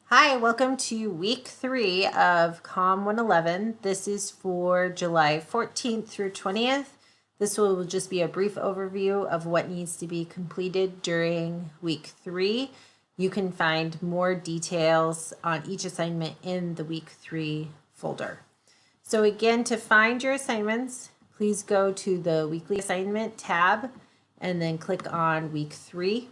Hi, welcome to week 3 of COM 111. This is for July 14th through 20th. This will just be a brief overview of what needs to be completed during week 3. You can find more details on each assignment in the week 3 folder. So again, to find your assignments, please go to the weekly assignment tab and then click on week 3.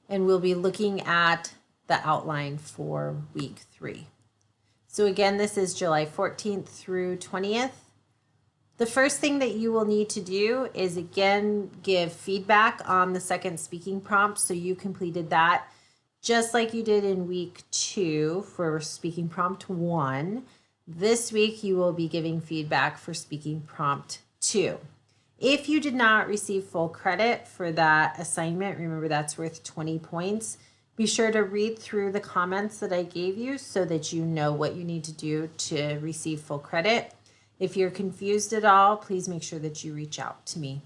And we'll be looking at the outline for week 3. So again, this is July 14th through 20th. The first thing that you will need to do is again give feedback on the second speaking prompt. So you completed that just like you did in week 2 for speaking prompt 1. This week you will be giving feedback for speaking prompt 2. If you did not receive full credit for that assignment, remember that's worth 20 points. Be sure to read through the comments that I gave you so that you know what you need to do to receive full credit. If you're confused at all, please make sure that you reach out to me.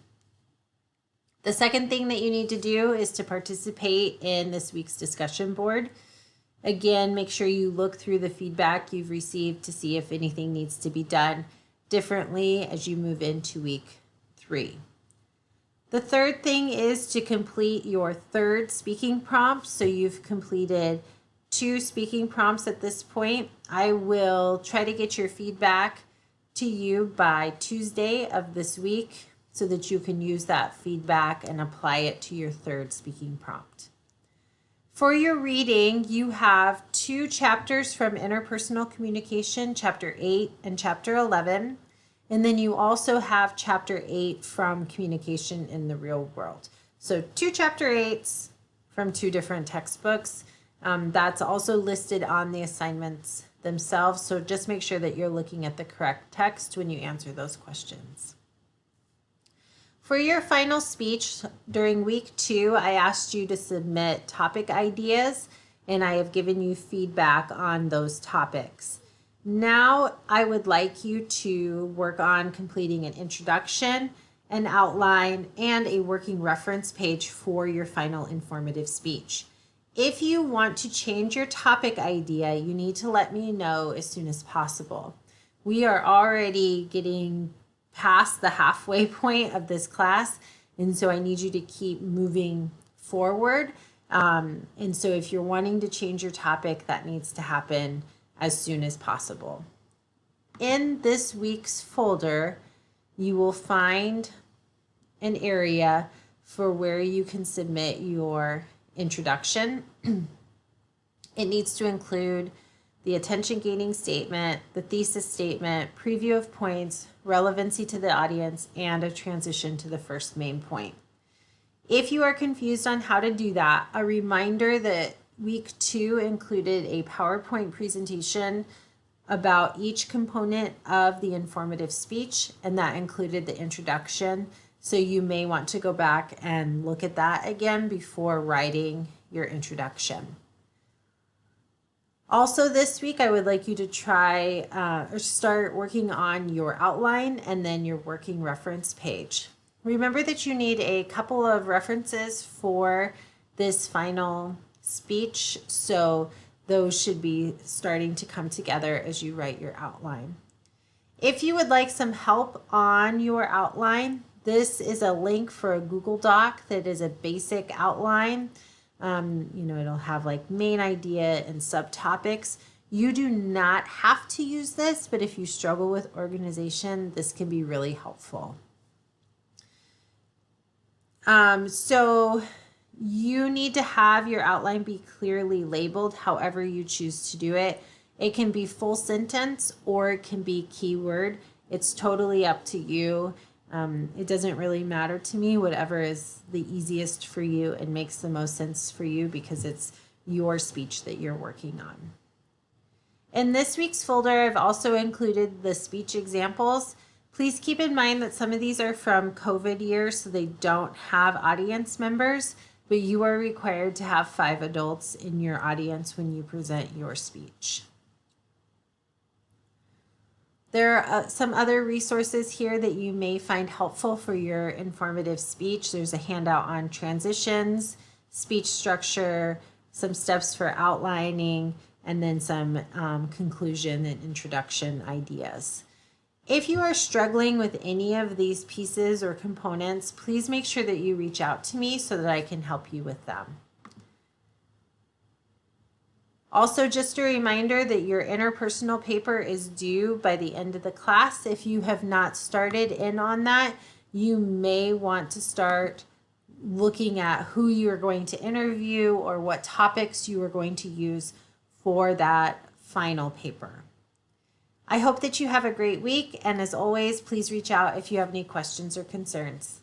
The second thing that you need to do is to participate in this week's discussion board. Again, make sure you look through the feedback you've received to see if anything needs to be done differently as you move into week 3. The third thing is to complete your third speaking prompt. So you've completed 2 speaking prompts at this point. I will try to get your feedback to you by Tuesday of this week so that you can use that feedback and apply it to your third speaking prompt. For your reading, you have 2 chapters from Interpersonal Communication, Chapter 8 and Chapter 11. And then you also have Chapter 8 from Communication in the Real World. So 2 Chapter 8s from 2 different textbooks. That's also listed on the assignments themselves. So just make sure that you're looking at the correct text when you answer those questions. For your final speech during week 2, I asked you to submit topic ideas, and I have given you feedback on those topics. Now I would like you to work on completing an introduction, an outline, and a working reference page for your final informative speech. If you want to change your topic idea, you need to let me know as soon as possible. We are already getting past the halfway point of this class, and so I need you to keep moving forward. And so if you're wanting to change your topic, that needs to happen as soon as possible. In this week's folder, you will find an area for where you can submit your introduction. It needs to include the attention gaining statement, the thesis statement, preview of points, relevancy to the audience, and a transition to the first main point. If you are confused on how to do that, a reminder that week 2 included a PowerPoint presentation about each component of the informative speech, and that included the introduction. So you may want to go back and look at that again before writing your introduction. Also this week, I would like you to try or start working on your outline and then your working reference page. Remember that you need a couple of references for this final speech, so those should be starting to come together as you write your outline. If you would like some help on your outline, this is a link for a Google Doc that is a basic outline. It'll have like main idea and subtopics. You do not have to use this, but if you struggle with organization, this can be really helpful. So you need to have your outline be clearly labeled however you choose to do it. It can be full sentence or it can be keyword. It's totally up to you. It doesn't really matter to me, whatever is the easiest for you and makes the most sense for you because it's your speech that you're working on. In this week's folder, I've also included the speech examples. Please keep in mind that some of these are from COVID years, so they don't have audience members, but you are required to have 5 adults in your audience when you present your speech. There are some other resources here that you may find helpful for your informative speech. There's a handout on transitions, speech structure, some steps for outlining, and then some conclusion and introduction ideas. If you are struggling with any of these pieces or components, please make sure that you reach out to me so that I can help you with them. Also, just a reminder that your interpersonal paper is due by the end of the class. If you have not started in on that, you may want to start looking at who you're going to interview or what topics you are going to use for that final paper. I hope that you have a great week, and as always, please reach out if you have any questions or concerns.